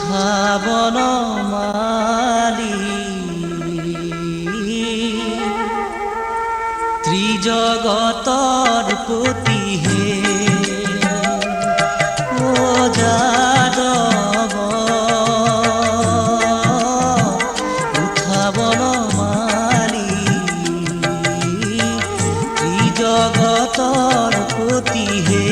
উঠাবন মালি ত্ৰিজগতৰ পতি হে ও যাদৱ উঠাবন মালি ত্ৰিজগতৰ পতি হে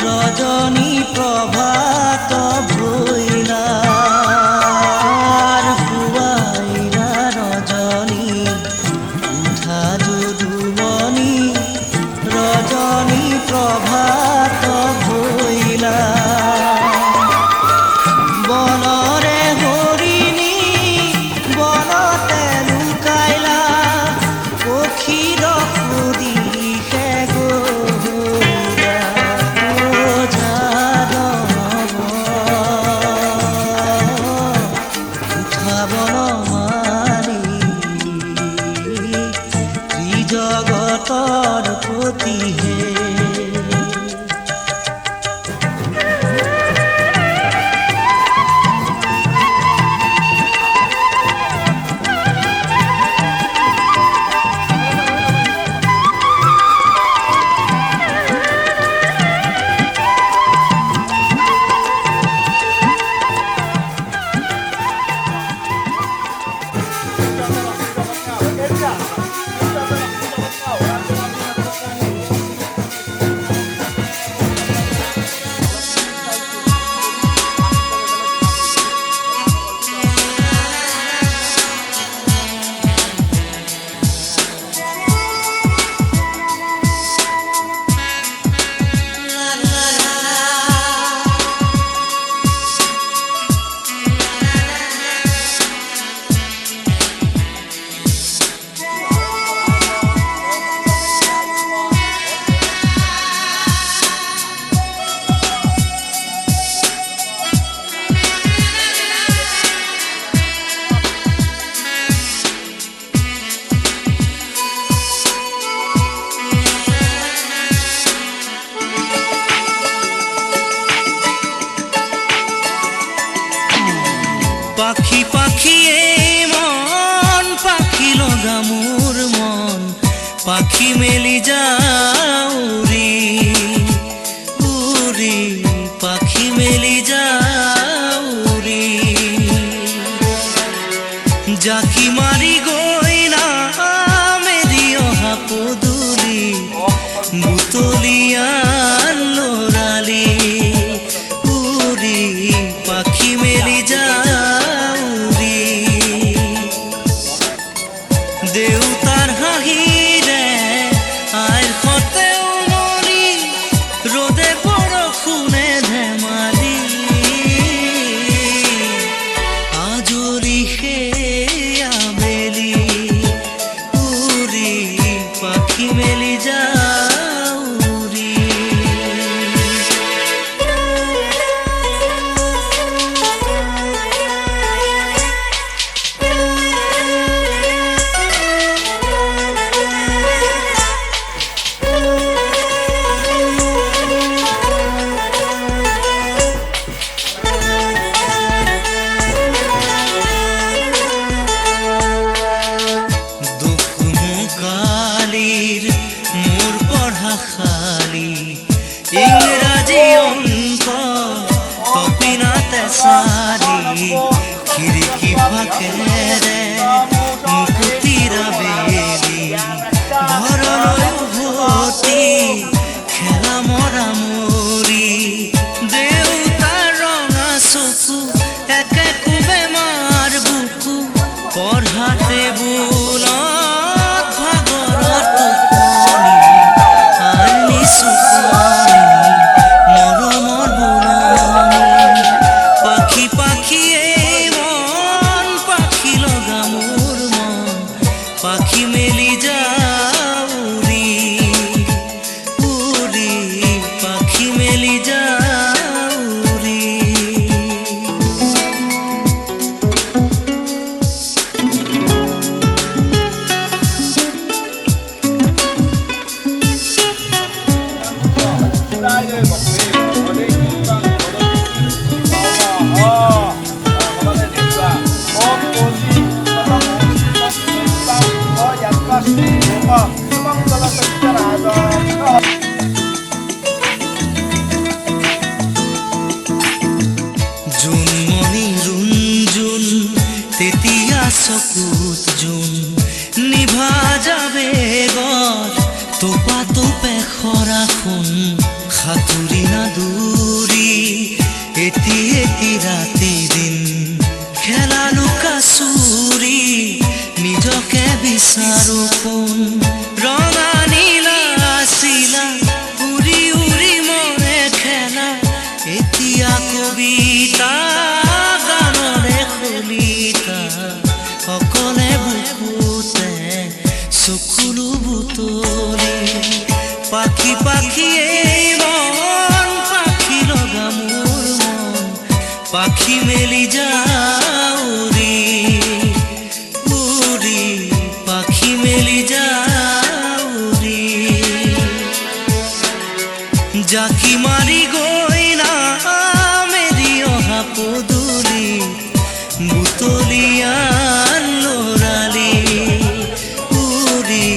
ৰজনী প্ৰভাত ভৈলা পুয়াইলা ৰজনী উঠা যদুমণি ৰজনী প্ৰভাত ভৈলা বনৰে হৰিণী বনতে লুকাইলা পক্ষীৰ সুদিশে জগতৰ পতি হে পাখি পাখি মন পাখি লগা মোর মন পাখি মেলি যাও উড়ি উড়ি পাখি মেলি যাও উড়ি জাকি মারি গইনা মেরি অহা পদুলি বুতলিয়া লৰালি উড়ি পাখি মেলি যাও দেউতাৰ হাঁহিৰে আইৰ সতে উমৰি ৰ'দে বৰষুণে ধেমালি আজৰি সেই আবেলি খিৰিকী ফাকেৰে মুকুতিৰা বেলি ঘৰলৈ উভতি খেলা মৰা মৰি দেউতাৰ ৰঙা চকু একে কোবে মাৰ বুকু পঢ়া টেবুলত ভাগৰৰ টোপনি আনি চুকনি মৰমৰ বুলনি পাখি পাখিয়ে মন পাখি লগা মোৰ মন পাখি মেলি যাউৰি উৰি পাখি মেলি যাউৰি জোনমণি ৰুণজোন তেতিয়া চকুত জোন নিভা যাবে গত তোপা তোপে খৰাখোন সাঁতুৰি নাদুৰি এটি এটি ৰাতি দিন খেলা লুকা চুৰি নিজকে বিচাৰো কোন ৰঙা নীলা চিলা উৰি উৰি মৰে খেলা এতিয়া কবিতা গানৰে খলিতা অকলে বুকুতে চকুলো বুটলি পাখি পাখিয়ে মন পাখি লগা মোৰ মন পাখি মেলি যাউৰি উৰি পাখি মেলি যাউৰি জাকি মাৰি গৈ না মেলি অহা পদূলি বুটলিয়ান লৰালি উৰি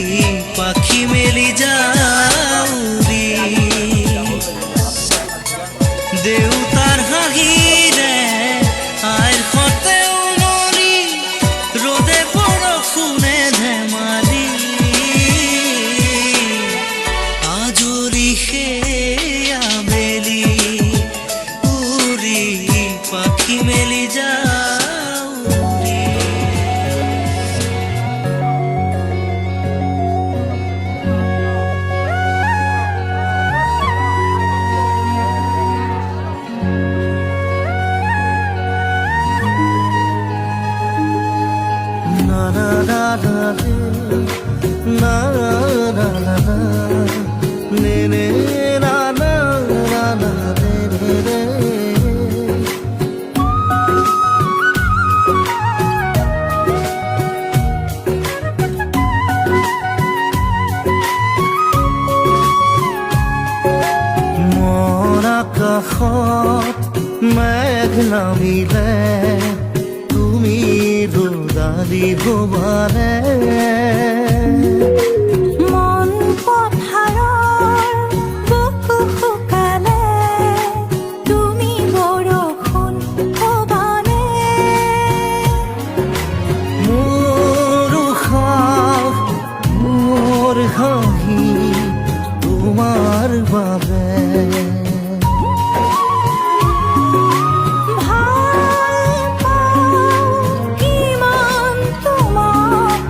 পাখি মেলি যাউৰি দেউতাৰ হাঁহিৰে আইৰ সতে উমলি ৰ'দে বৰষুণে ধেমালি আজৰি সেয়া বেলি উৰি পাখি মেলি যাউৰি na na na na na na na na ne ne na na na na ne ne মন আকাশত মেঘ নামিলে তুমি ৰুদালিব পাৰে মন পথাৰৰ বুকু শুকালে তুমি বৰষুণ হ'বানে মোৰ উশাহ মোৰ হাঁহি তোমাৰ বাবে ভাল পাওঁ কিমান তোমাক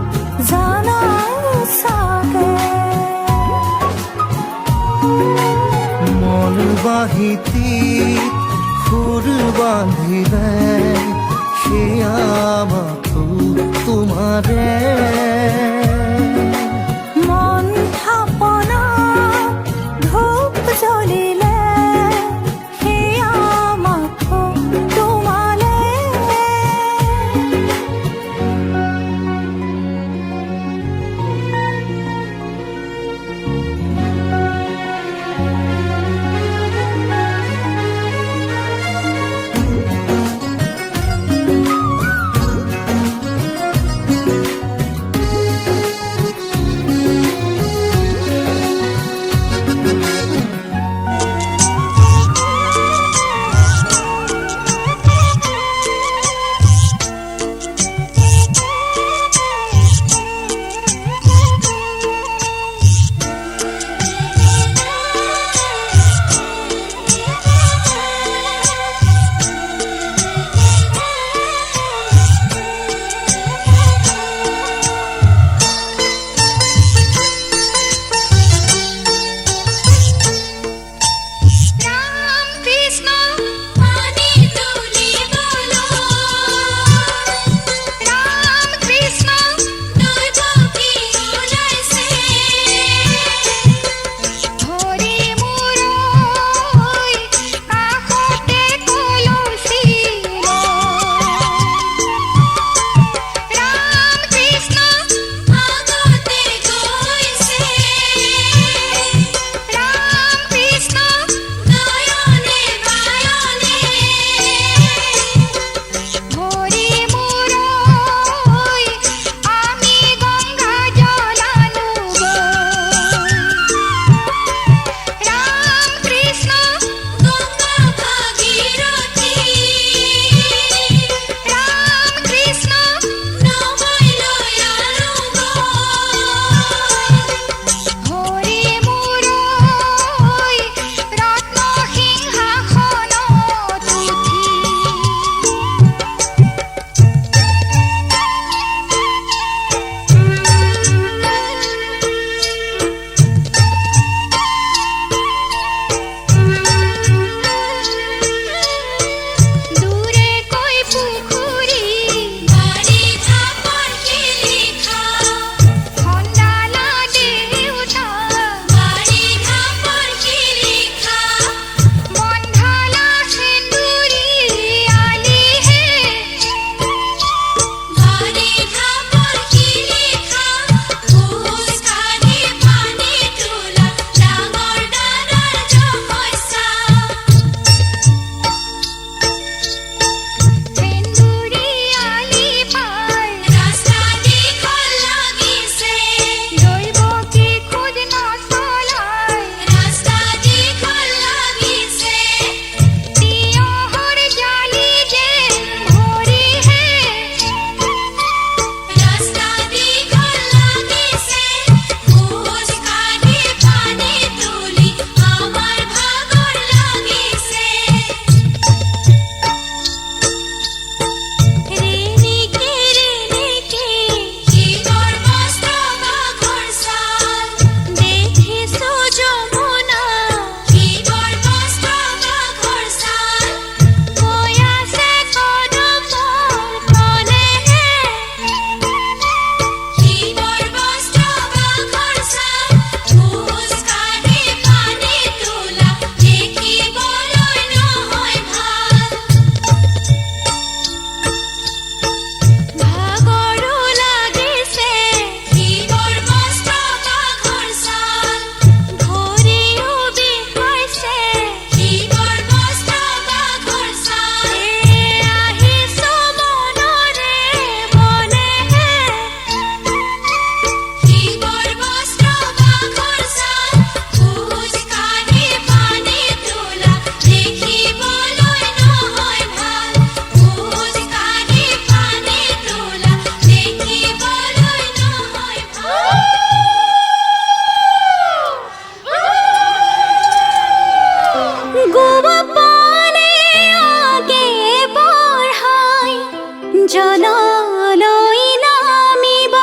জললৈ নামিব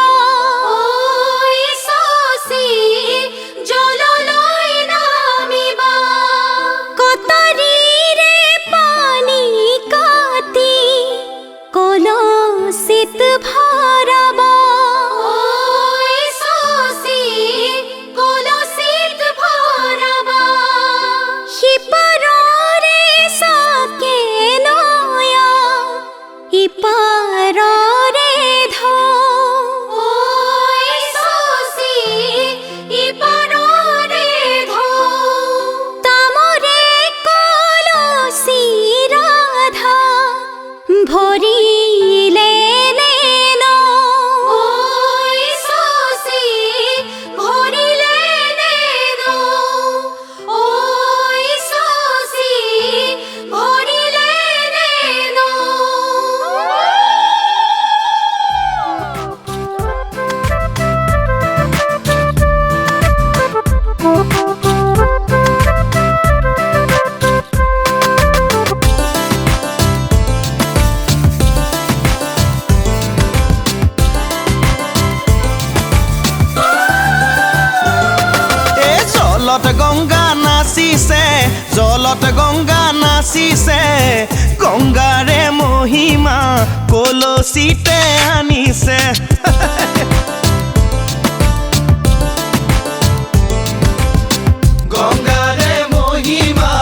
ঐ শশী জললৈ নামিব কটাৰীৰে পানী কাটি কলচিত ভৰাব ঐ শশী কলচিত ভৰাব সিপাৰৰে চাকে নয়া ইপাৰৰে ঢৌ ঐ শশী ইপাৰৰে ঢৌ তামৰে কলচি ৰাধা ভৰিলে নে নৌ ঐ শশী ভৰিলে নে নৌ ঐ শশী ভৰিলে নে নৌ জলত গংগা নাচিছে জলত গংগা নাচিছে গংগাৰে মহিমা কলচিতে আনিছে গংগাৰে মহিমা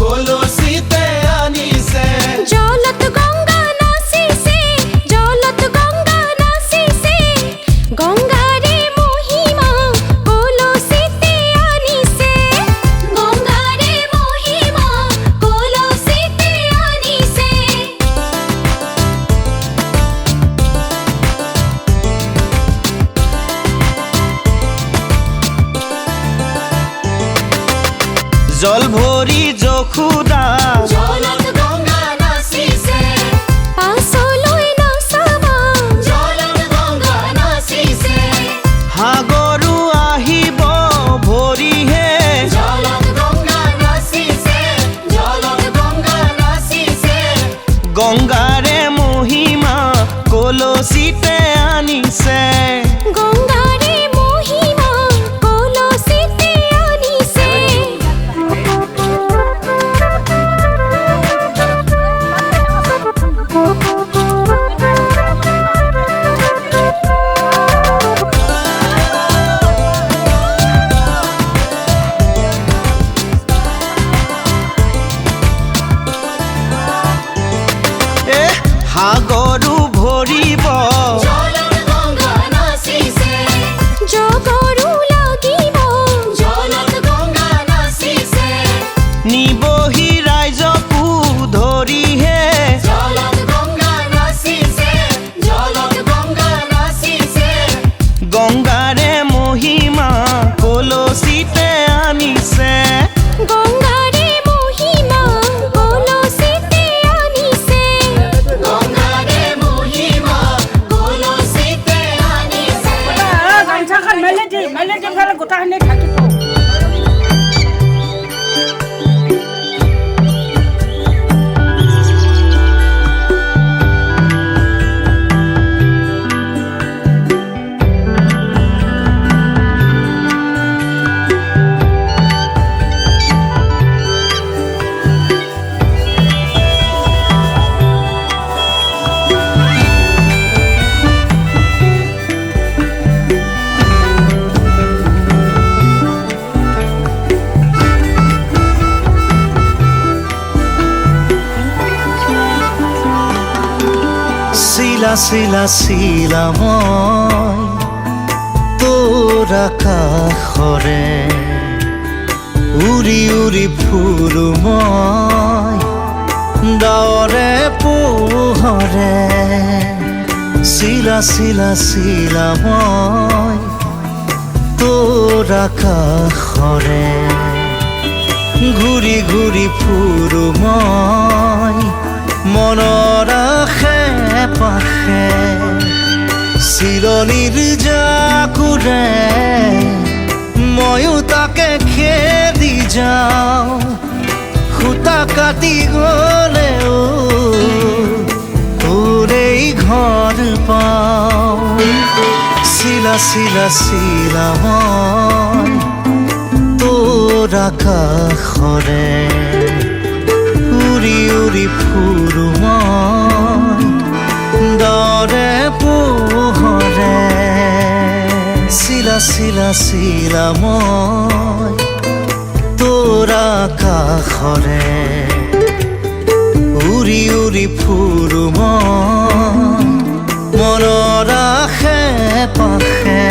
কলচিতে আনিছে জলত গংগা নাচিছে জলত গংগা নাচিছে গংগাৰে মহিমা কলচিতে আনিছে গংগাৰে মহিমা কলচিতে আনিছে জল ভৰি যশোদা জলত গংগা নাচিছে পাছলৈ নাচাবা জলত গংগা নাচিছে সাগৰো আহিব ভৰিহে জলত গংগা নাচিছে জলত গংগা নাচিছে গংগাৰে মহিমা কলচিতে আনিছে গংগাৰে মহিমা কলচিতে আনিছে সাগৰো ভৰিব জলত গংগা নাচিছে জগৰু লাগিব জলত গংগা নাচিছে নিবহি ৰাইজকো ধৰিহে জলত গংগা নাচিছে জলত গংগা নাচিছে গংগাৰে মহিমা কলচিতে আনিছে গংগাৰে মহিমা কলচিতে আনিছে গংগাৰে মহিমা কলচিতে আনিছে গামছাখন মেলি দি পেলাই গোটাখিনি থাকিব শিলা শিলা শিলা মই তোৰ আকাশৰে উৰি উৰি ফুৰো মই ডাৱৰে পোহৰে শিলা শিলা শিলা মই তোৰ আকাশৰে ঘূৰি ঘূৰি ফুৰো মই মনৰ আশে পাশে চিলনিৰ জাকুৰে ময়ো তাকে খেদি যাওঁ সূতা কাটি গ'লেও তোৰে এই ঘৰ পাওঁ চিলা চিলা চিলা মই তোৰ আকাশৰে উৰি উৰি ফুৰো মই দৰে পোহৰে চিলা চিলা চিলা মই তোৰ আকাশৰে উৰি উৰি ফুৰো মই মনৰ আশে পাশে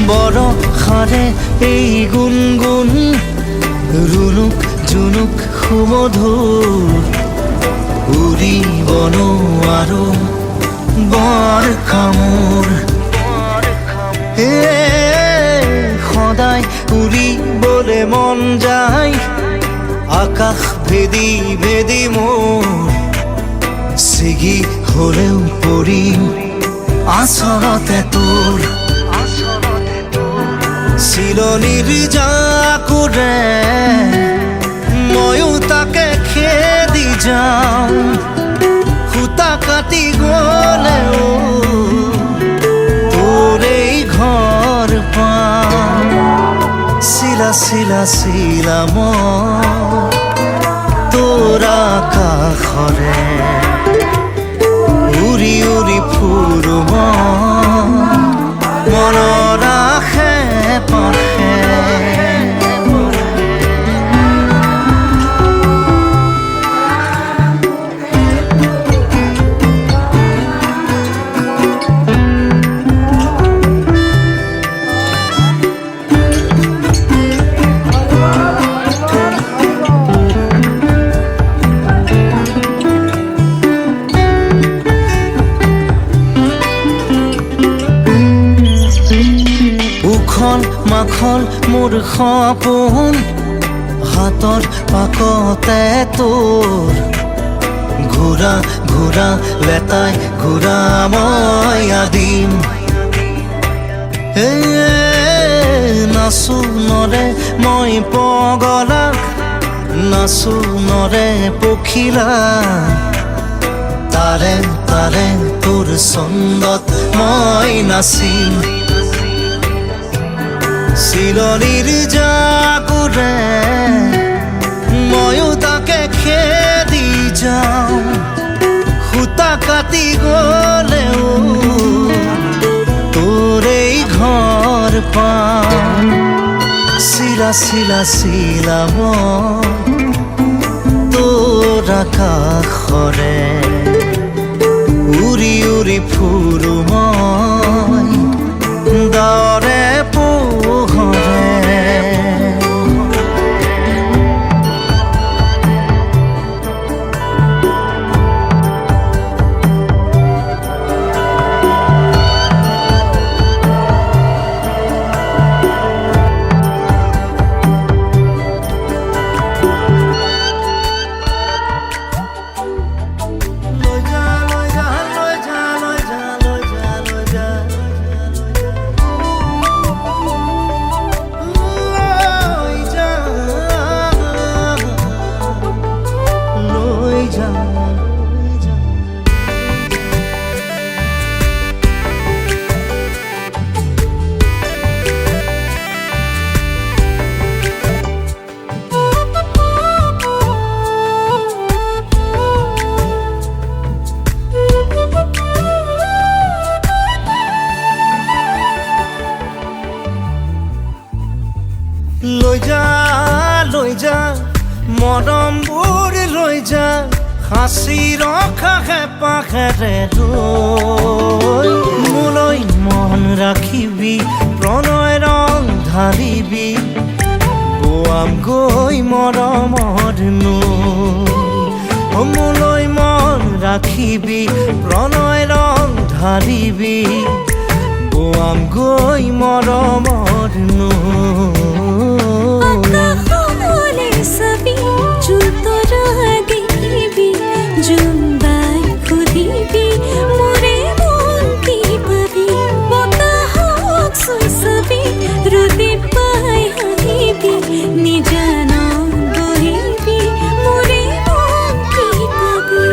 বৰষাৰে এই গুণগুণ ৰুণুক জুনুক সুমধুৰ উৰিব নোৱাৰো বৰষামোৰ সদায় উৰিবলে মন যায় আকাশ ভেদি ভেদি মোৰ ছিগি হলেও পৰিম আচলতে তোৰ চিলনিৰ জাকোৰে ময়ো তাকে খেদি যাওঁ সূতা কাটি গলেও তোৰ এই ঘৰ পাওঁ চিলা চিলা চিলা মই তোৰ আকাশৰে উৰি উৰি ফুৰো মই মনৰ আশে পাশে উখল মাখল মোৰ সপোন হাতৰ পাকতে তোৰ ঘূৰা ঘূৰা লেতাই ঘূৰা মই আদিম নাচো নৰে মই পগলা নাচো নৰে পখিলা তাৰে তাৰে তোৰ ছন্দত মই নাচিম চিলনিৰ জাকোৰে ময়ো তাকে খেদি যাওঁ সূতা কাটি গলেও তোৰ এই ঘৰ পাওঁ চিলা চিলা চিলা মই তোৰ আকাশৰে উৰি উৰি ফুৰো মই দৰে পোহৰে লৈ যা মৰমবোৰ লৈ যা সাঁচি ৰখা হেঁপাহেৰে মোলৈ মন ৰাখিবি প্ৰণয় ৰং ঢালিবি বোৱাম গৈ মৰমৰ নৈ মোলৈ মন ৰাখিবি প্ৰণয় ৰং ঢালিবি বোৱামগৈ মৰমৰ আকাশলে চাবি জোনতৰা দেখিবি জোনবাই সুধিবি মোৰে মন কি পাবি বতাহক চুই চাবি ৰ'দে পাই হাঁহিবি নিজানত বহিবি মোৰে মন কি পাবি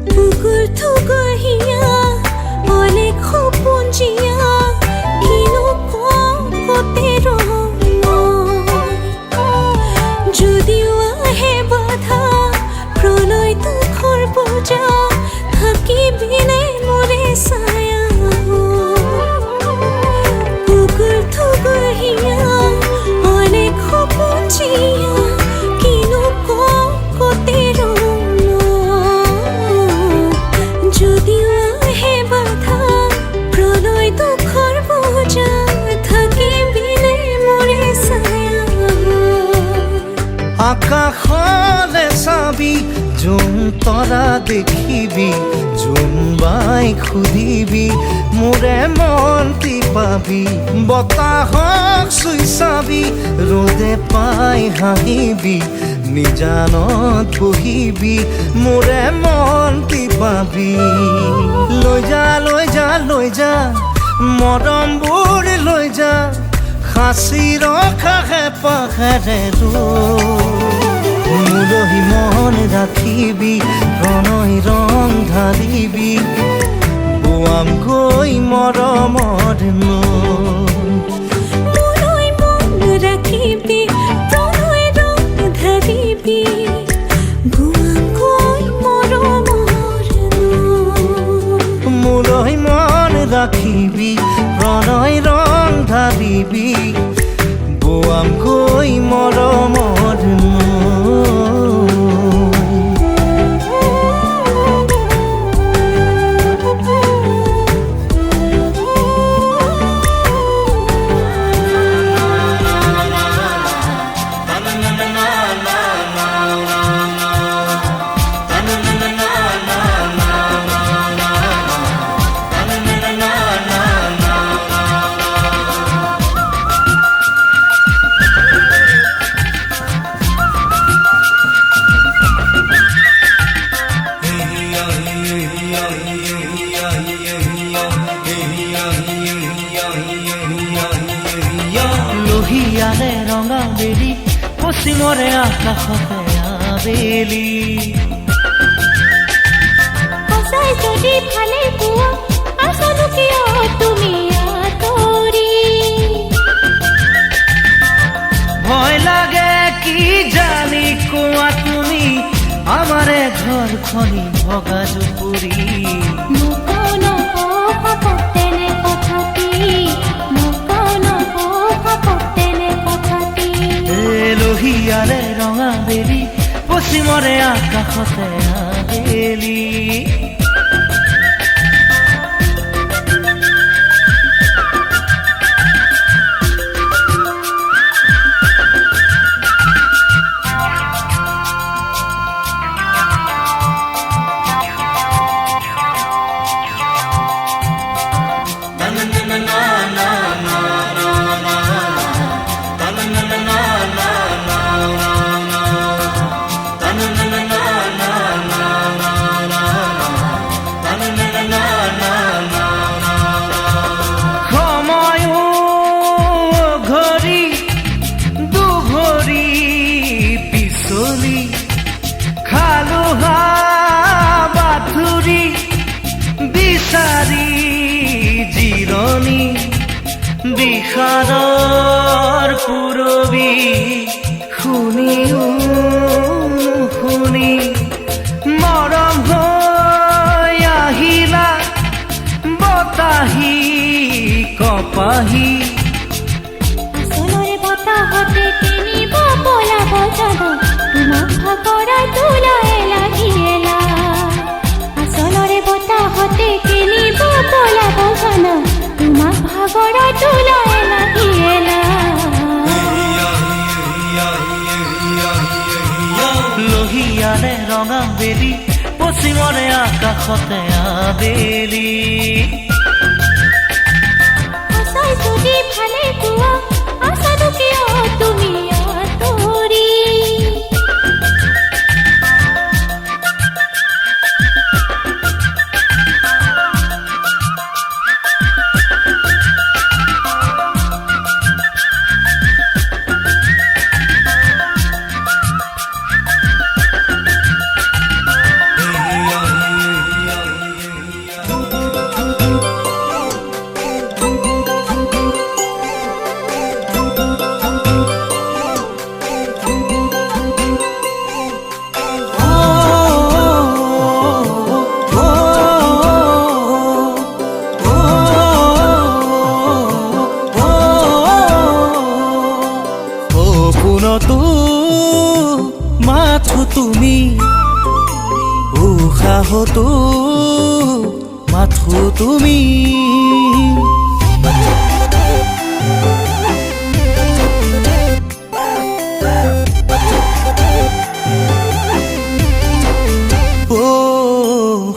বুকুৰ থুগহিয়া অলেখ সপোনজিয়া কিনো কতে যদিও আহে বাধা প্ৰলয় দুখৰ বোজা থাকিবিনে মোৰে ছায়া বুকুৰ থুগহিয়া অলেখ সপোনজিয়া কিনো কতে যদিও আহে বাধা প্ৰলয় দুখৰ বোজা থাকিবিনে মোৰে ছায়া আকাশলে চাবি জোন তৰা দেখিবি জোনবাই সুধিবি মোৰে মনটি পাবি বতাহক চুই চাবি ৰ'দে পাই হাঁহিবি নিজানত বহিবি মোৰে মনটি পাবি লৈ যা লৈ যা লৈ যা মৰমবোৰ লৈ যা সাঁচি ৰখা হেঁপাহেৰে মূলহী মন ৰাখিবি প্ৰণয় ৰং ঢালিবি বোৱামগৈ মৰমৰ মোলৈ মন ৰাখিবি প্ৰণয় ৰং ঢালিবি বোৱামগৈ মৰমৰ মূলহী মন ৰাখিবি প্ৰণয় ৰং ঢালিবি বোৱামগৈ মৰমৰ লোহিয়ালে ৰঙা বেলি পশ্চিমৰে আকাশতে আবেলি সঁচাই যদি ভালে পোৱা আছানো কিয় তুমি আঁতৰি ভয় লাগে কি জানি কোৱা তুমি আমাৰে ঘৰখনি ভগা জুপুৰি লোহিয়ালে ৰঙা বেলি পশ্চিমৰে আকাশতে আবেলি বিষাদৰ পুৰবি শুনিও শুনি মৰম হৈ আহিলা বতাহী পাহি আচলৰে বতাহতে কিনিব পলাব জানা তোমাক ভাগৰাই তোলাই লাগিলা আচলৰে বতাহতে কিনিব পলাব জানা তোমাক ভাগৰাই তোলাই লাগিলা লহিয়াৰে ৰঙা বেলি পশ্চিমৰে আকাশতে আবেলি আছাই যদি ভালে পোৱা আছানো কিয় তুমি আঁতৰি সপোনতো মাথো তুমি উশাহতো মাথো তুমি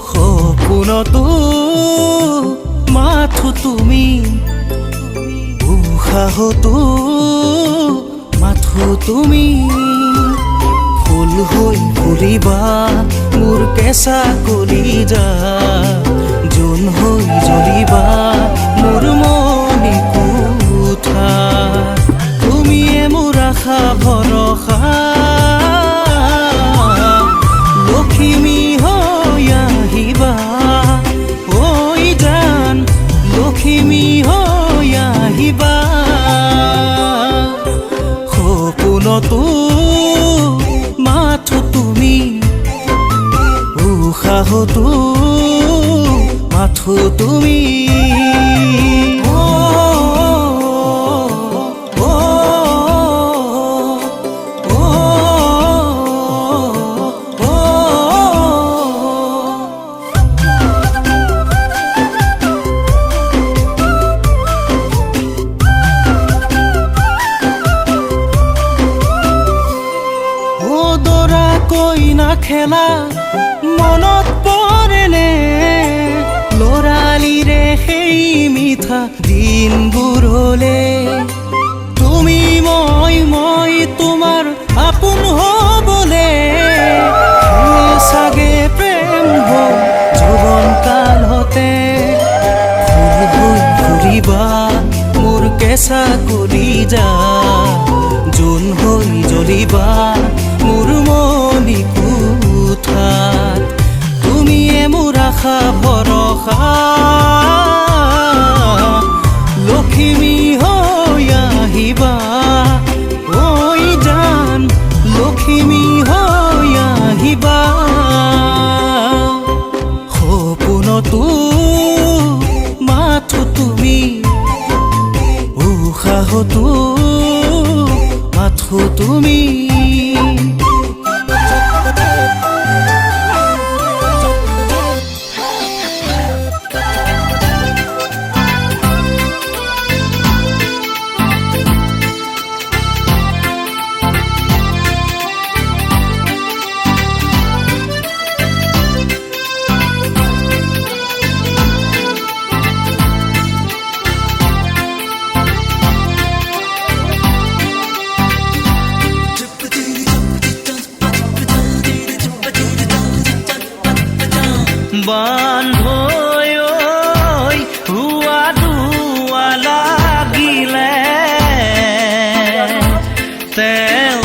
সপোনতো মাথো তুমি উশাহতো মাথো তুমি ফুল হৈ ফুলিবা মোৰ কেঁচা কলিজা জোন হৈ জ্বলিবা মোৰ মনি কোঠা তুমিয়ে মোৰ আশা ভৰসা লখিমী হৈ আহিবা ঐ জান লখিমী হৈ আহিবা সপোনতো মাথো তুমি উশাহতো মাথো তুমি কইনা খেলা মনত পৰেনে লৰালিৰে সেই মিঠা দিনবোৰলে তুমি মই তোমাৰ আপোন হ'বলে চাগে প্ৰেম হ'ল জীৱন কালতে ফুল হৈ ফুৰিবা মোৰ কেঁচা কলিজা জোন হৈ জ্বলিবা মোৰ মনি কোঠাত তুমিয়ে মোৰ আশা ভৰসা লখিমী হৈ আহিবা ঐ জান লখিমী হৈ আহিবা সপোনতো মাথো তুমি উশাহতো মাথো তুমি বান্ধৈ হুৱা দুৱা লাগিলে তেওঁ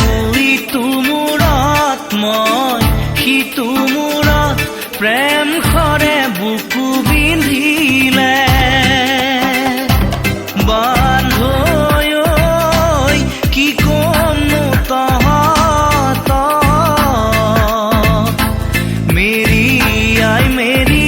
ইটো মূৰত মই সিটো মূৰত প্ৰেম খৰে বুকু বিন্ধিলে বান্ধৈ কি কমনো তহঁতক মেৰি আই মেৰি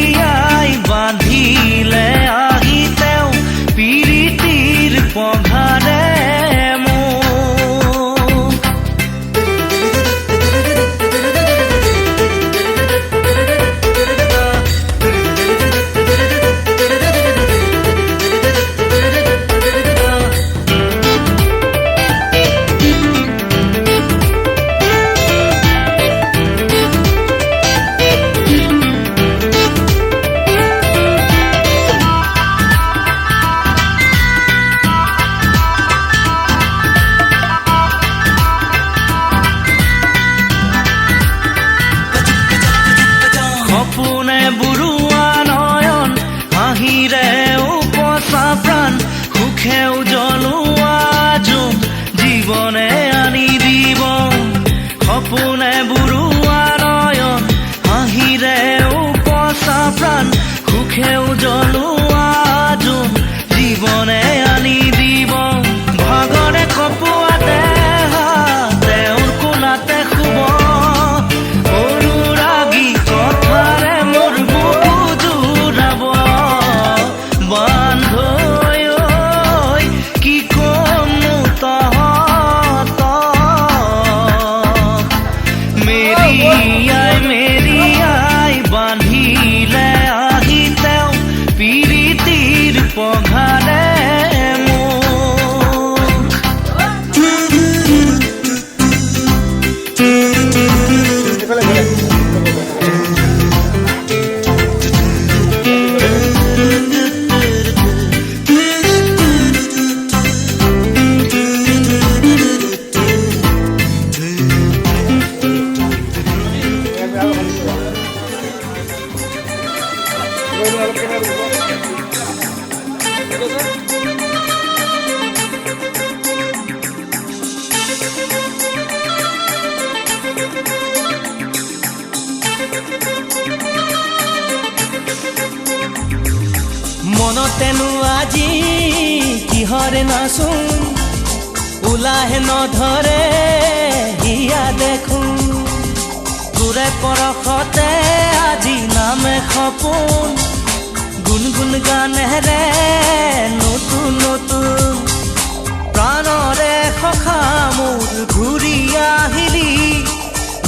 সুখেও জ্বলোৱা জোন জীৱনে আনি দিব সপোনে বুৰুৱা নয়ন হাঁহিৰে উপচা প্ৰাণ সুখেও জ্বলোৱা জোন জীৱনে আনি দিব ভাগৰে কপোৱা দেহা তেওঁৰ কোলাতে শুব অনুৰাগী কথাৰে মোৰ বুকু জোৰাব বান্ধৈ ঐ কি কম তহঁতক মেৰিয়াই বান্ধিলে আহি তেওঁ পিৰিতিৰ পঘাৰে মনতেনো আজি কিহৰে নাচোন ওলাহে নধৰে হিয়া দেখোন তোৰে পৰশতে আজি নামে সপোন গুণগুণ গানেৰে নতুন নতুন প্ৰাণৰে সখা মোৰ ঘূৰি আহিলি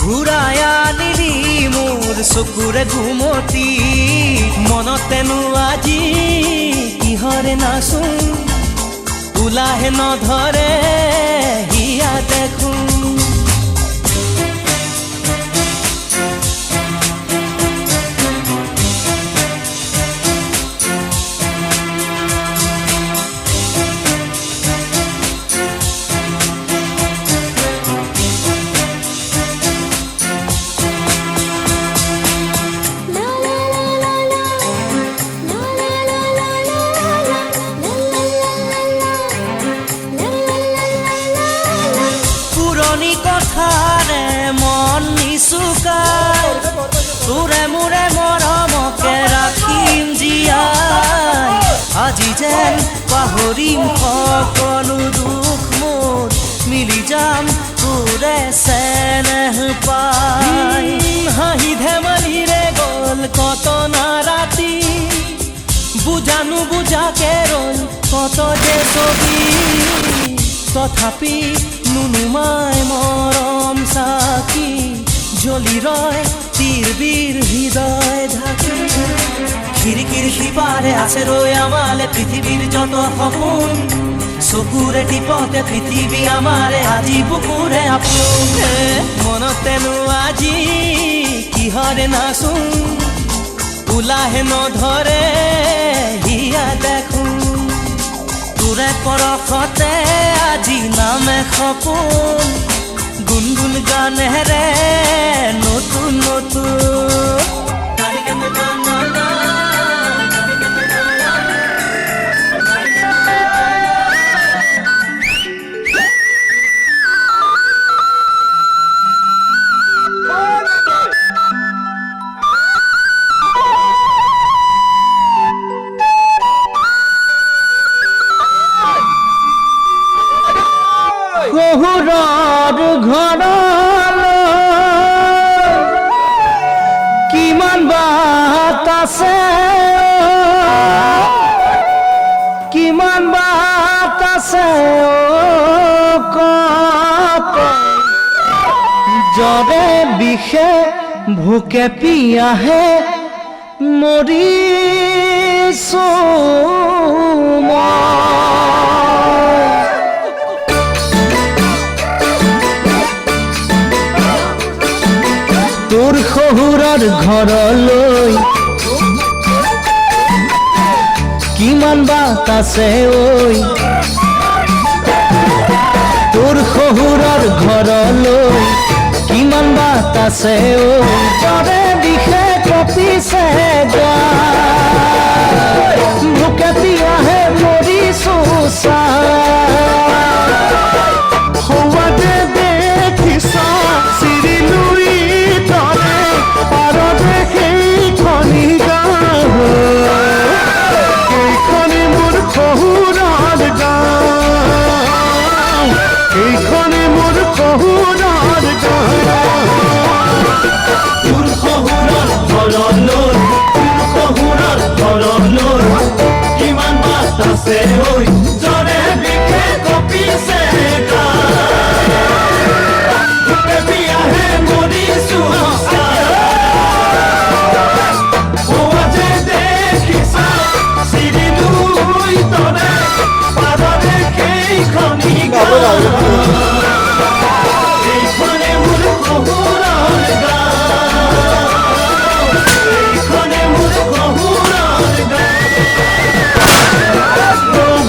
ঘূৰাই আনিলি মোৰ চকুৰে ঘুমতি মনতেনো আজি কিহৰে নাচোন ওলাহে নধৰে হিয়া দেখোন পুৰণি কথাৰে মন নিচুকাই তোৰে মোৰে মৰমকে ৰাখিম জীয়াই আজি যেন পাহৰিম সকলো দুখ মোৰ মিলি যাম তোৰে চেনেহ পাই হাঁহি ধেমালিৰে গ'ল কত না ৰাতি বুজানো বুজাকে ৰ'ল কত যে ছবি তথাপি নুনুমাই মৰম চাকি জ্বলি ৰয় তীৰবীৰ হৃদয় ঢাকি খিৰিকীৰ সিপাৰে আছে ৰৈ আমালে পৃথিৱীৰ যত সপোন চকুৰে টিপতে পৃথিৱী আমাৰে আজি বুকুৰে আপোন মনতেনো আজি কিহৰে নাচোন ওলাহে নধৰে হিয়া দেখোন তোৰে পৰশতে আজি নামে সপোন গুণগুণ গানেৰে নতুন নতুন শহুৰৰ ঘৰলৈ কিমান বাট আছে কিমান বাট আছে জ্বৰে বিষে ভোকে পিয়াহে মৰিছো তোৰ শহুৰৰ ঘৰলৈ কিমান বাট আছে ঐ তোৰ শহুৰৰ ঘৰলৈ কিমান বাট আছে ঐ জ্বৰে বিষে কঁপিছে গা ভোকে পিয়াহে মৰিছো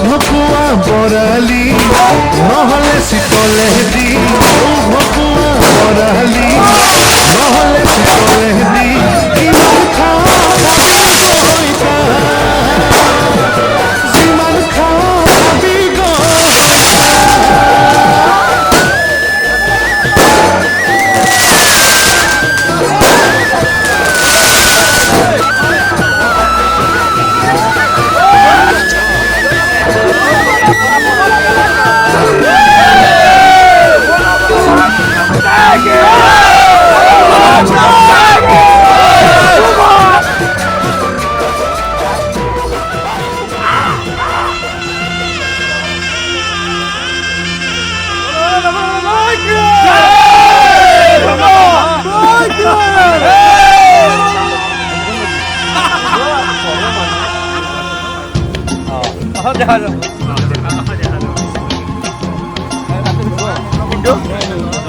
ভকুয়া বৰালি নহলে চিতলে দি ভকুয়া বৰালি নহলে চিতলে দি কিমান খাওঁ যিমান খাওঁ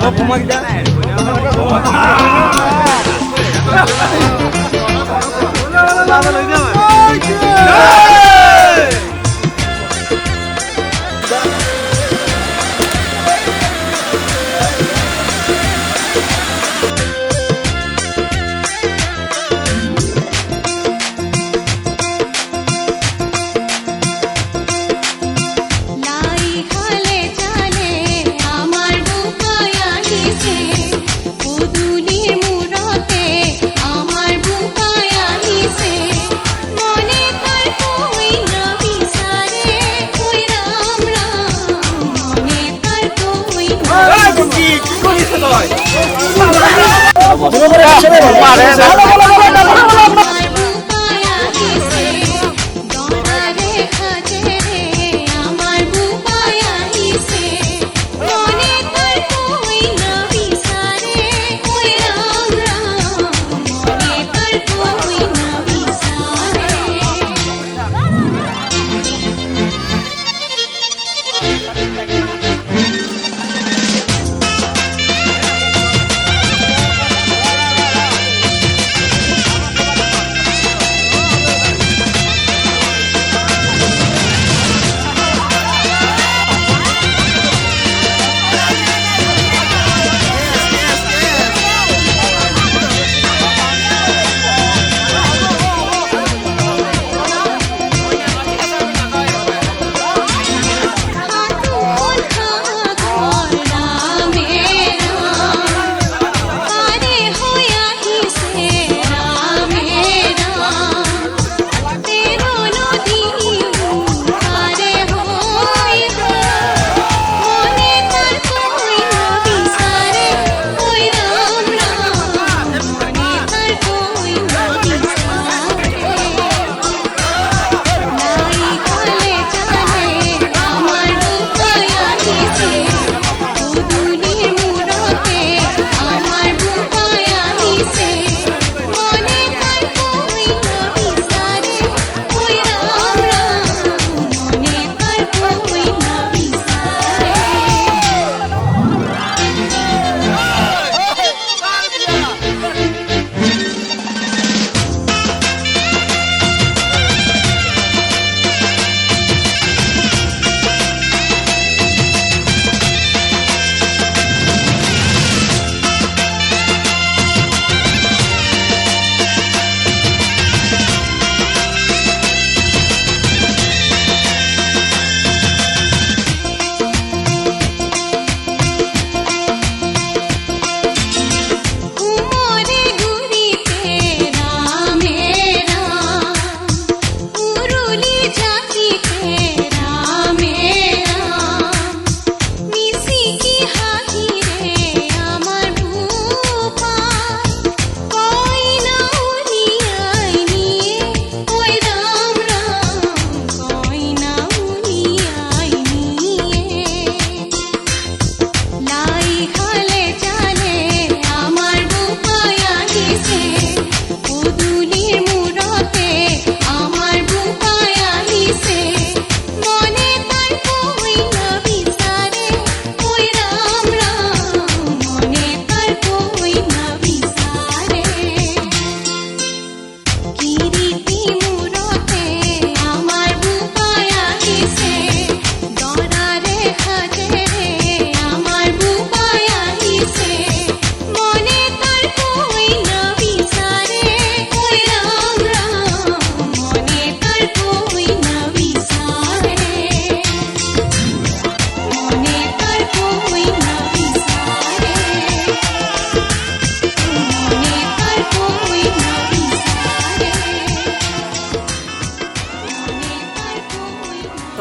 ভাবি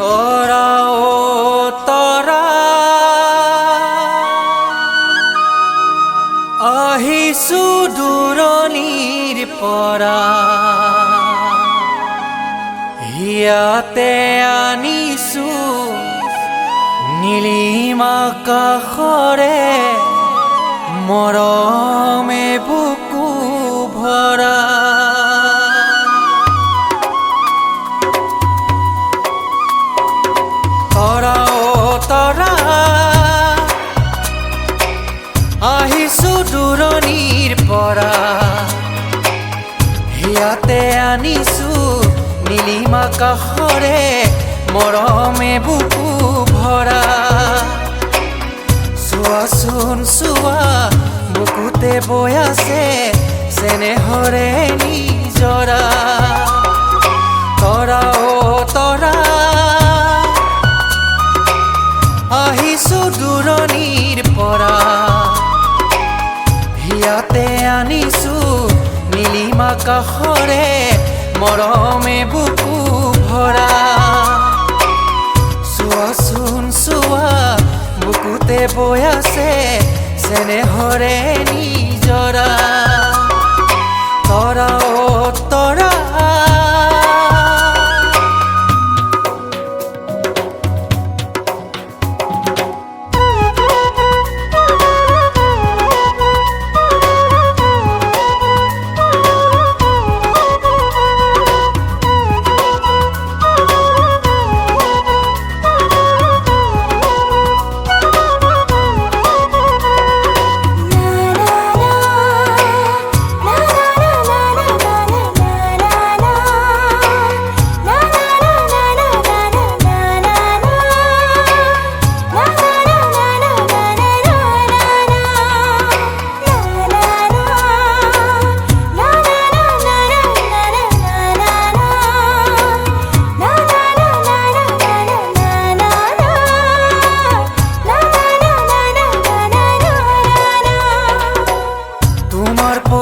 তৰা অ তৰা আহিছো দূৰণিৰ পৰা ইয়াতে আনিছো নীলিমা কাষৰে মৰমে বুকু ভৰা তৰা অ তৰা আহিছো দূৰণিৰ পৰা ইয়াতে আনিছো নীলিমা কাষৰে মৰমে বুকু ভৰা চোৱাচোন চোৱা বুকুতে বৈ আছে চেনেহৰে নিজৰা তৰা অ তৰা আহিছো দূৰণিৰ পৰা ইয়াতে আনিছো নীলিমা কাষৰে মৰমে বুকু ভৰা চোৱাচোন চোৱা বুকুতে বৈ আছে চেনেহৰে নিজৰা তৰা অ তৰা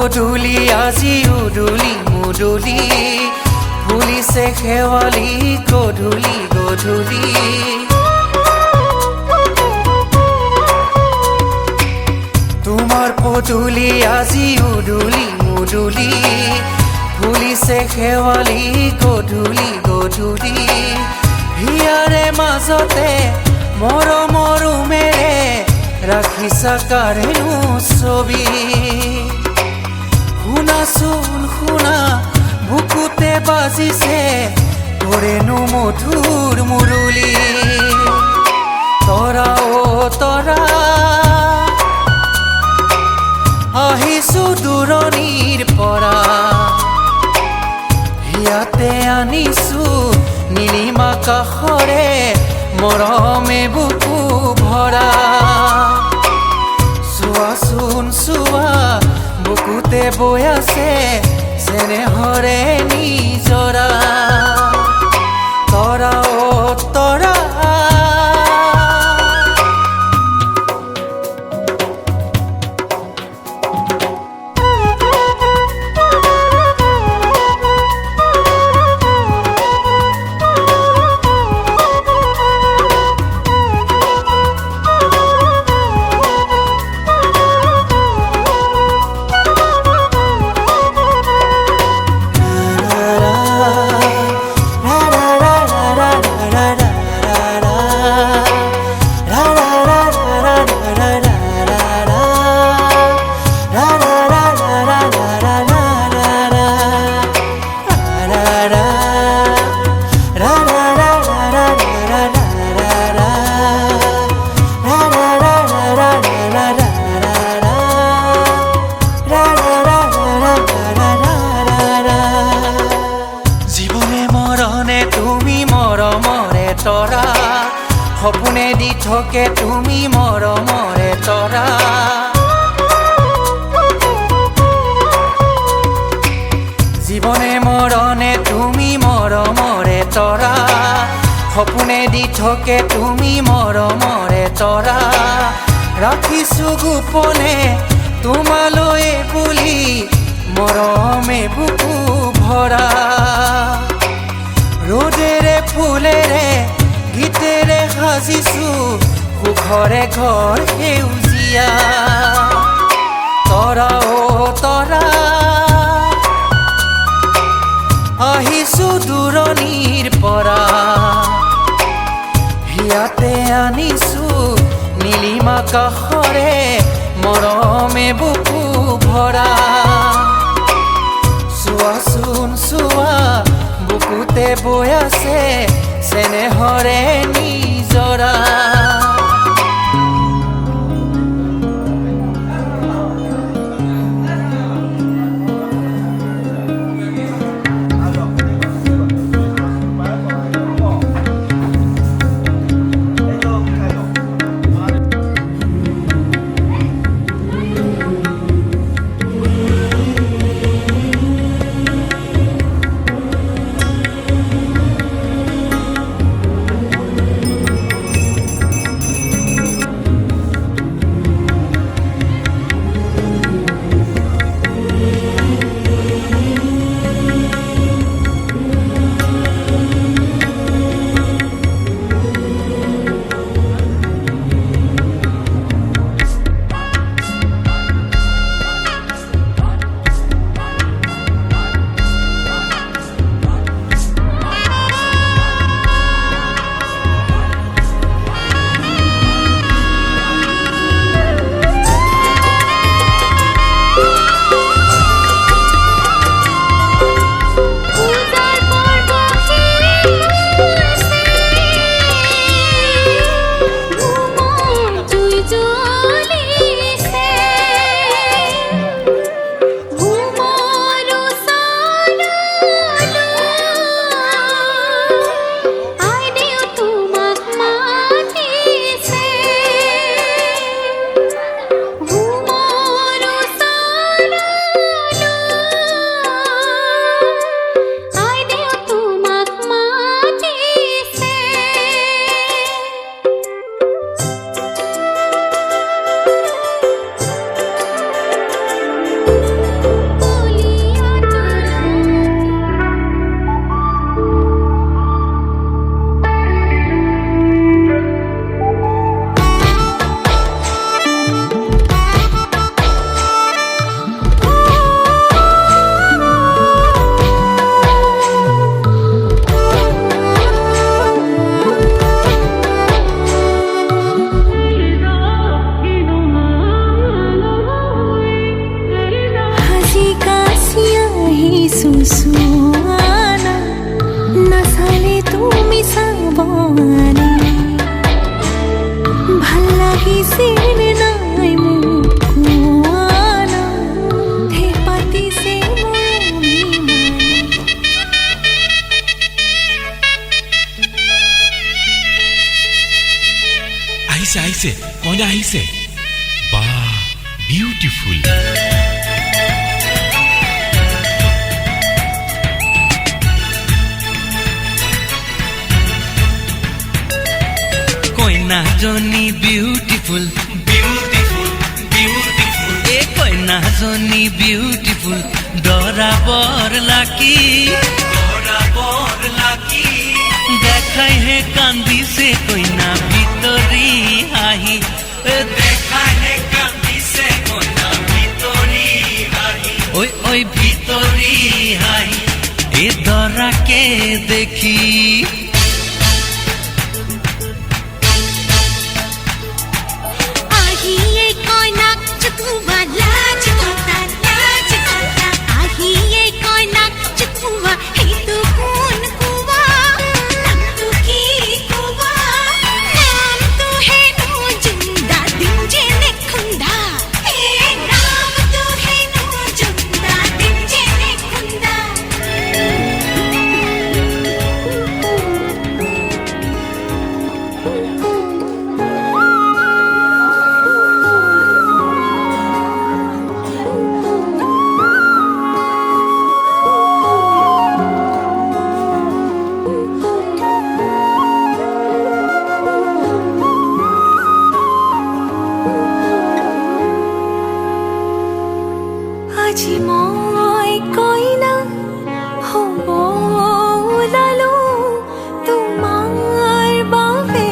পদূলি আজি উদুলি মুদুলি ফুলিছে শেৱালি গধূলি গধূলি তোমাৰ পদূলি আজি উদুলি মুদুলি ফুলিছে শেৱালি গধূলি গধূলি হিয়াৰে মাজতে মৰমৰ উমেৰে ৰাখিছা কাৰেনো ছবি শুনাচোন শুনা বুকুতে বাজিছে তোৰেনো মধুৰ মুৰুলি তৰা অ তৰা আহিছো দূৰণিৰ পৰা ইয়াতে আনিছো নীলিমা কাষৰে মৰমে বুকু ভৰা চোৱাচোন চোৱা বুকুতে বৈ আছে চেনেহৰে নিজৰা তৰা অ তৰা তৰা সপোনে দি থাকে তুমি মৰমৰে তৰা জীৱনে মৰণে তুমি মৰমৰে তৰা সপোনে দি থাকে তুমি মৰমৰে তৰা ৰাখিছো গোপনে তোমালৈ বুলি মৰমে বুকু ভৰা ৰ'দেৰে ফুলেৰে সাজিছো সুখৰে ঘৰ সেউজীয়া তৰা অ তৰা আহিছো দূৰণিৰ পৰা ইয়াতে আনিছো নীলিমা কাষৰে মৰমে বুকু ভৰা চোৱাচোন চোৱা বুকুতে বৈ আছে চেনেহৰে নিজৰা सुसुआना नसाले तुमी साबाने ভাল লাগিছিল নাই মুকুৱানা হে পাতিছে আহিছে আহিছে কইনা আহিছে বা বিউটিফুল কইনা জনী বিউটিফুল বিউটিফুল বিউটিফুল এ কইনা জনী বিউটিফুল ডৰাবৰ লাকি দেখাই হে কান্দিছে কইনা ভিতৰি আহি দেখাই হে কান্দিছে কইনা ভিতৰি আহি ওই ওই ভিতৰি আহি এ দৰাকে দেখি আজি মই কইনা হ'ব ওলালো তোমাৰ বাবে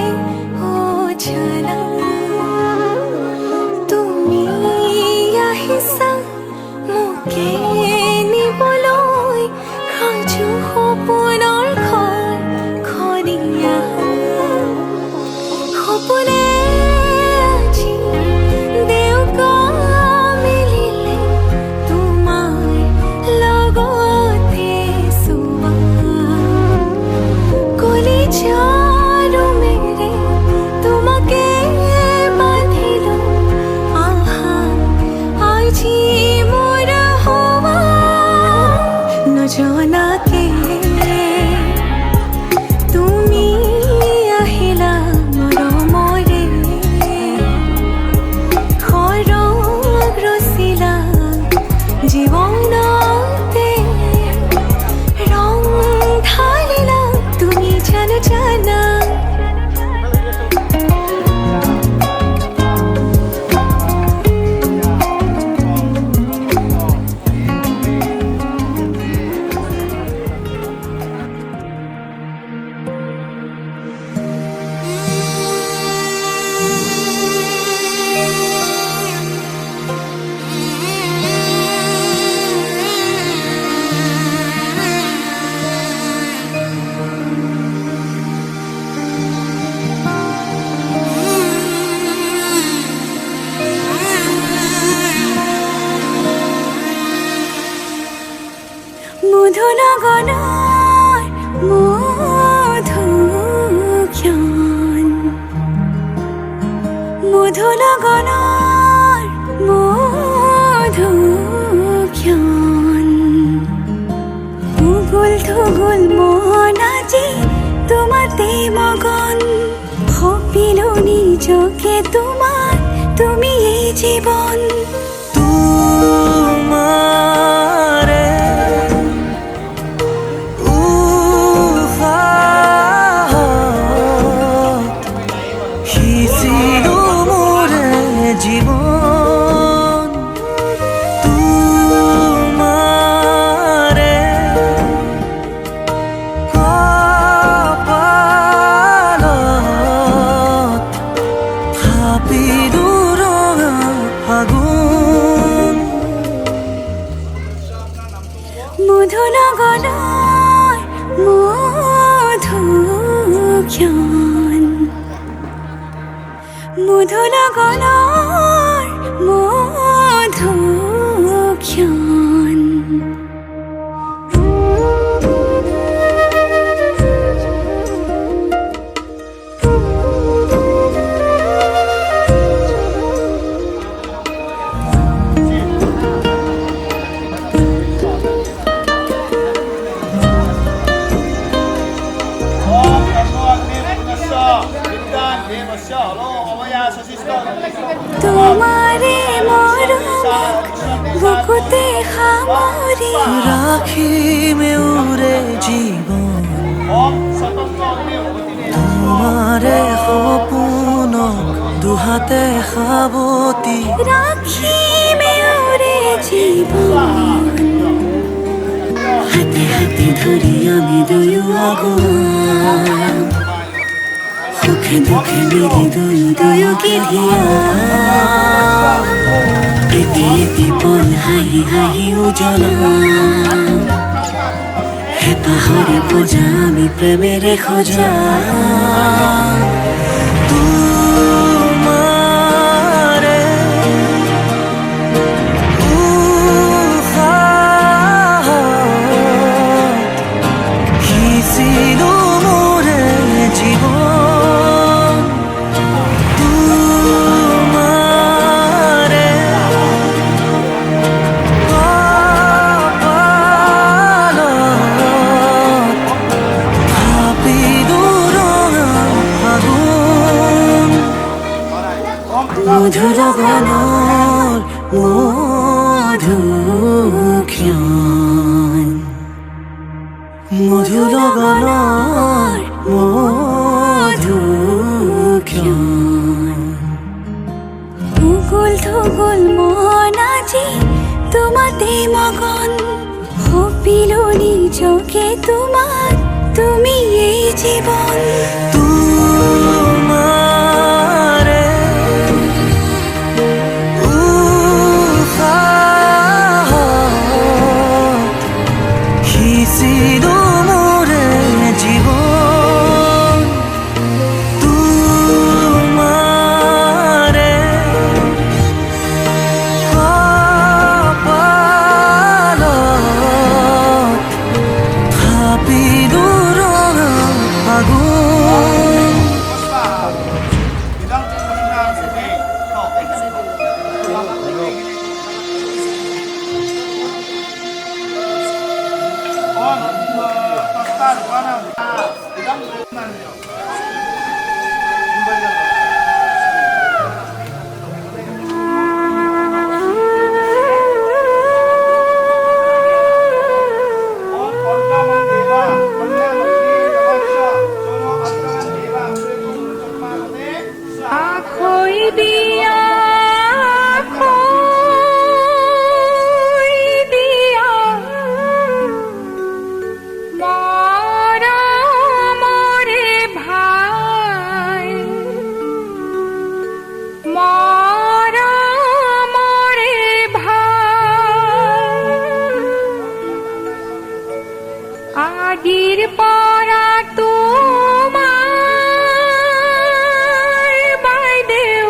মধু লগনৰ মধুক্ষণ উগুল থুগুল মন আজি তোমাতে মগন সপিলো নিজকে তোমাৰ তুমি এই জীৱন তোমাৰে সিঁচিলো মোৰে জীবন তোমাৰে কপালত থাপিলো ৰঙা ফাগুন মধু লগনৰ মধুক্ষণ মধু লগনৰ মধুক্ষণ তোমাৰে মৰমক বুকুতে সামৰি ৰাখিমে উৰে জীবন তোমাৰে সপোনক দুহাতে সাবতি ৰাখিমে ওৰে জীৱন হাতে হাতে ধৰি আমি দুয়ো আগুৱা সুখে দুখে মিলি দুয়ো দুয়োকে ধিয়া এটি এটি পল হাঁহি হাঁহি উজ্বলা হেঁপাহৰে পূজা আমি প্ৰেমেৰে সজা তোমাৰে সিঁচিলো মোৰে জীবন তোমাৰে কপালত থাপিলো ৰঙা ফাগুন মধু লগনৰ মধুক্ষণ মধু লগনৰ মধুক্ষণ উগুল থুগুল মন আজি তোমাতে মগন সপিলো নিজকে তোমাৰ তুমি এই জীৱন তোমাৰে সিঁচিলো মোৰে জীবন তোমাৰে কপালত থাপিলো ৰঙা ফাগুন আখৈ দিয়া আখৈ দিয়া মৰমৰে ভাই মৰমৰে ভাই আজিৰ পৰা তোমাৰ বাইদেউ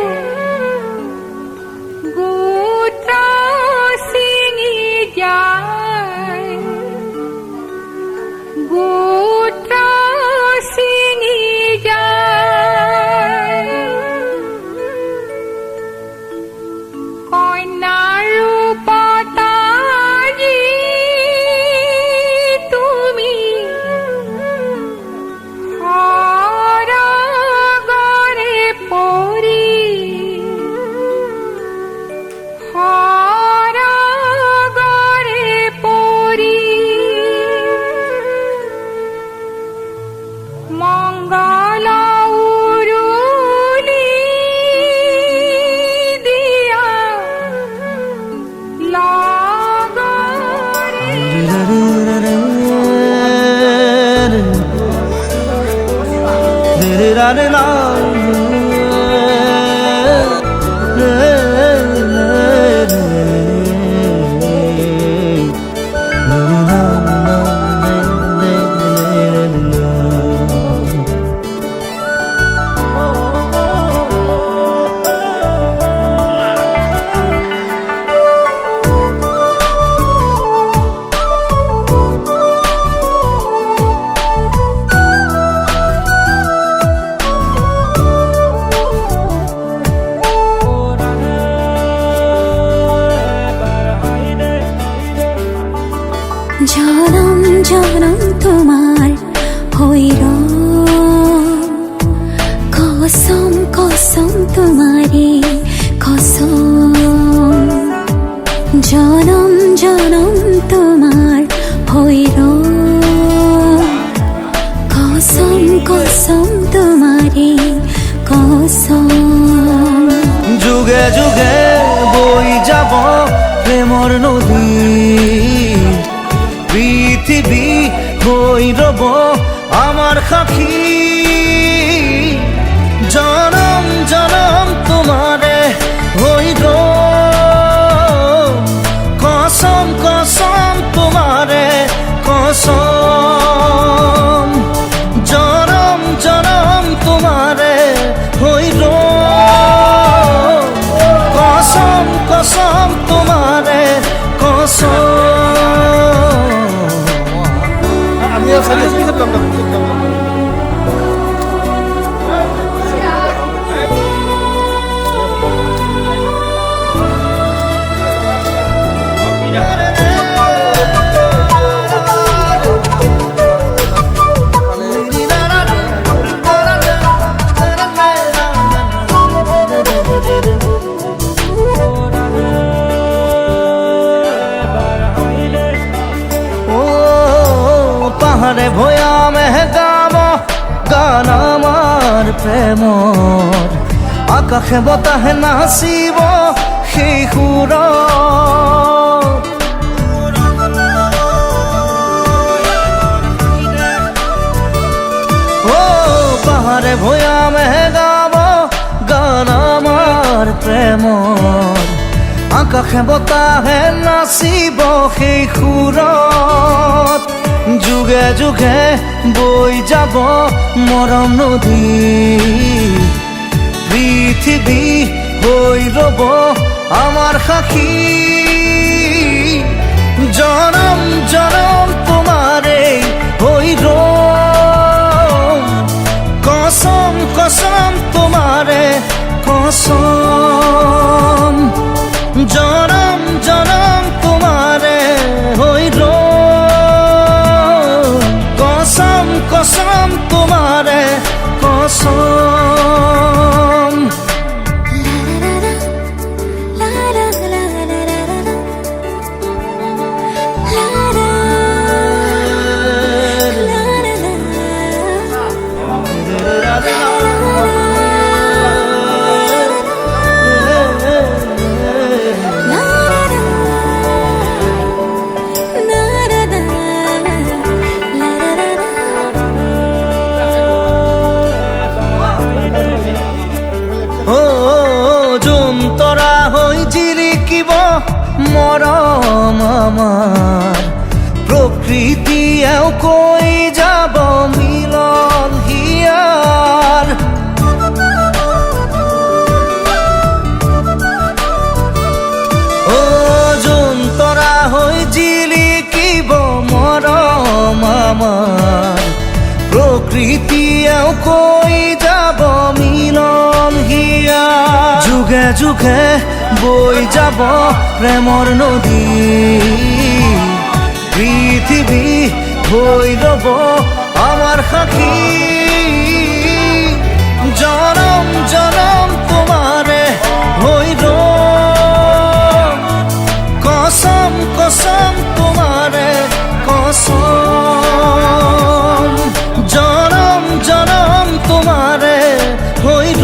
রা রে না রে জনম জনম তোমার হইর কসম কসম তোমারে কসম জনম জনম তোমার হইর কসম কসম তোমারে কসম যুগে যুগে বই যাব প্রেমর নদী পৃথিবী হই রব আমার সাক্ষী জনম জনম তোমারে হইর কসম কসম তোমারে কসম জনম জনম তোমারে হইর কসম কসম তোমারে কসম পাহাড়ে ভয়ামে গাব গান আমার প্রেমর আকাশে বতাহে নাচিব সেই সুৰ পাহাড়ে ভয়ামে গাব গান আমাৰ প্ৰেমৰ আকাশে বতাহে নাচিব সেই সুৰত যুগে যুগে বই যাব মরম নদী পৃথিবী হই রব আমার সাক্ষী জনম জনম তোমারে হইর কসম কসম তোমারে কসম জনম জনম তোমারে হইর কসম কসম তোমারে কসম তৰা হৈ জিৰিকিব মৰম আমাৰ প্ৰকৃতিয়েও কৈ যাব মিলন হিয়াৰ যোন তৰা হৈ জিৰিকিব মৰম আমাৰ প্ৰকৃতিয়েও কৈ যাব মিলন হিয়াৰ যুগে যুগে বই যাব প্রেমর নদী পৃথিবী হই রব আমার সাক্ষী জনম জনম তোমারে হইর কসম কসম তোমারে কসম জনম জনম তোমারে হইর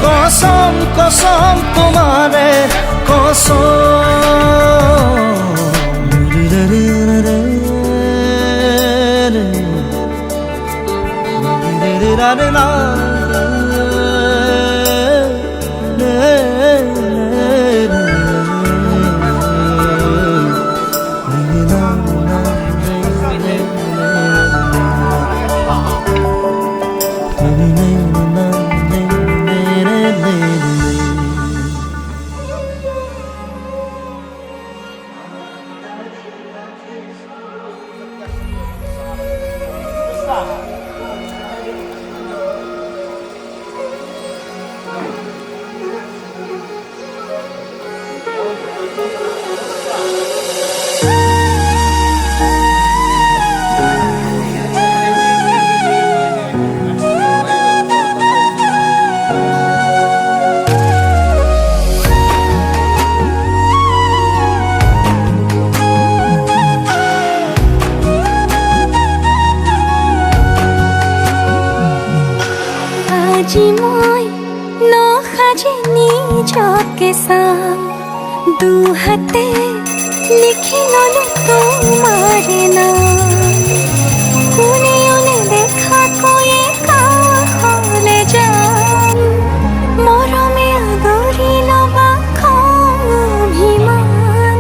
কসম কসম তোমারে কসম রে না আজি মই নসাজে নিজকে চাম দুহাতে লিখি ললো তোমাৰে নাম কোনেও নেদেখাকৈয়ে কাষলে যাম মৰমে আদৰি লবা অভিমান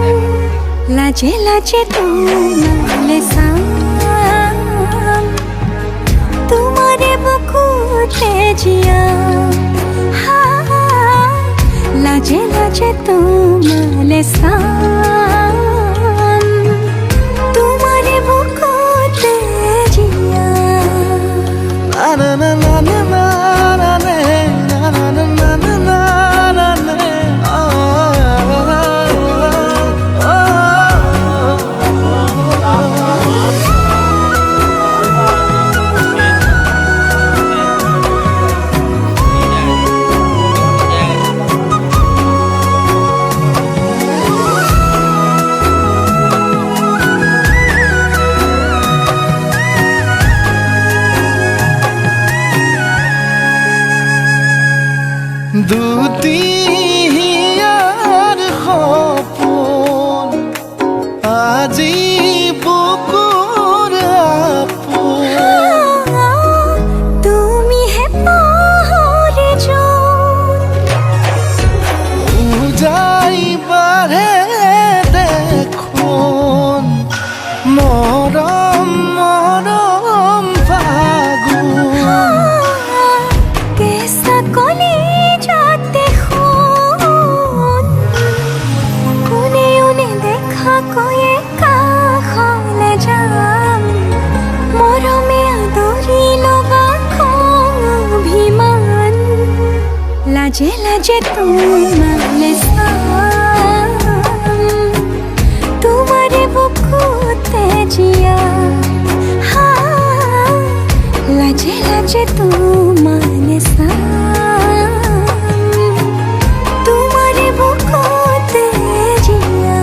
লাজে লাজে তোমালে চাম তোমারে বুকুতে জিয়া লাজে লাজে তোমালে চাম তোমারে বুকুতে জিয়া না না না না না না না না না না না না না না দুটিয়াৰ সপোন আজি বুকুৰ আপোন তুমিহে পাহৰি যোৱা উজাই বাঢ়ে দেখোন মৰম মৰম ফাগুন কেঁচা কলি যাতে শুন কোনেও নেদেখাকৈয়ে কাষলে যাম মৰমে আদৰি লবা অভিমান লাজে লাজে তোমালে চাম তোমাৰে বুকুতে জিয়া লাজে লাজে তোমালে চাম তোমাৰে বুকুতে জিয়া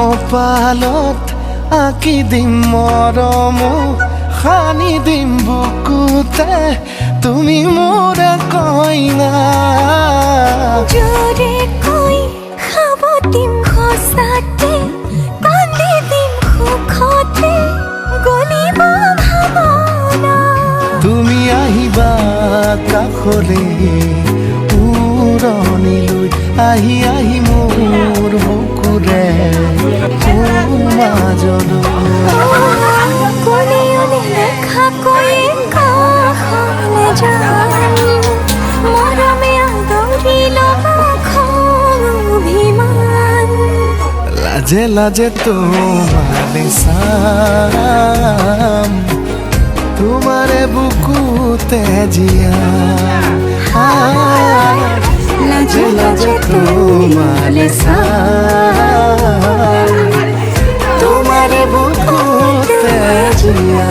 কপালত আঁকি দিম মৰম সানি দিম বুকুতে তুমি মোৰ কইনা জোৰে কৈ খাব দিম সঁচাতে কান্দি দিম সুখতে গলিব ভাৱনা তুমি আহিবা কাষলে উৰণিলৈ আহি আহি মোৰ বুকুৰে মাজলৈ কোনেও নেদেখাকৈয়ে কাষলে যাম মৰমে আদৰি লবা অভিমান লাজে লাজে তোমালে চাম তোমাৰে বুকুতে জিয়া লাজে লাজে তোমালে চাম তোমাৰে বুকুতে জিয়া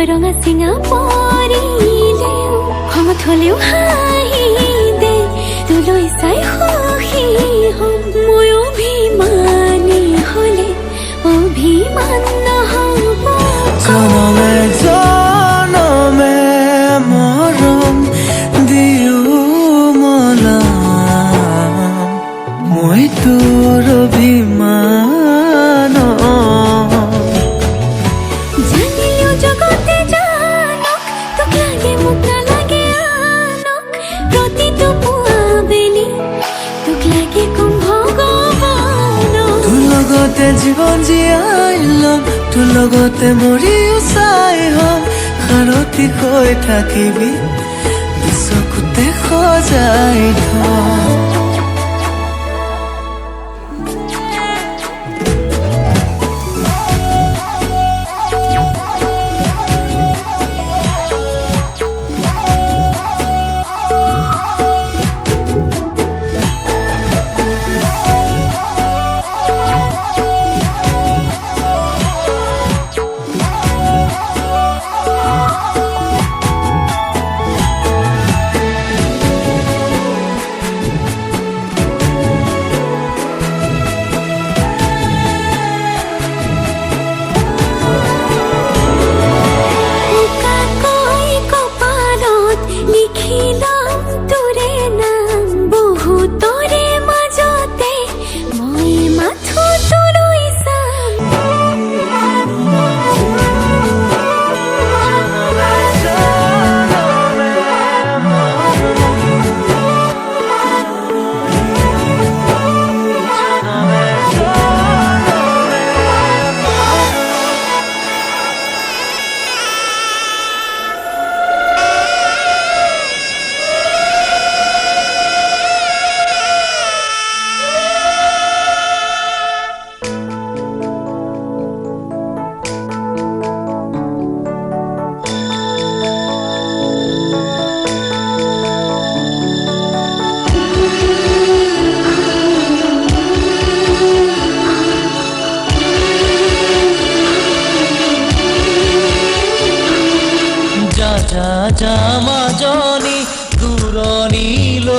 ৰঙা চিঙা পৰিলেও খঙত হ'লেও হাঁহি দে তোলৈ চাই সুখী হ'ম মই অভিমানী হ'লে অভিমান নহ'ব জনমে জনমে মৰম দিও মলাম মই তোৰ অভিমান জানিলেও জগতে জানক তোক লাগে মোক নালাগে আনক প্ৰতিটো পুৱা বেলি তোক লাগে কম ভগৱানক তোৰ লগতে জীৱন জীয়াই ল'ম তোৰ লগতে মৰিও চাই হ'ম সাৰথি হৈ থাকিবি চকুতে সজাই থম মাজনী দূৰণিলৈ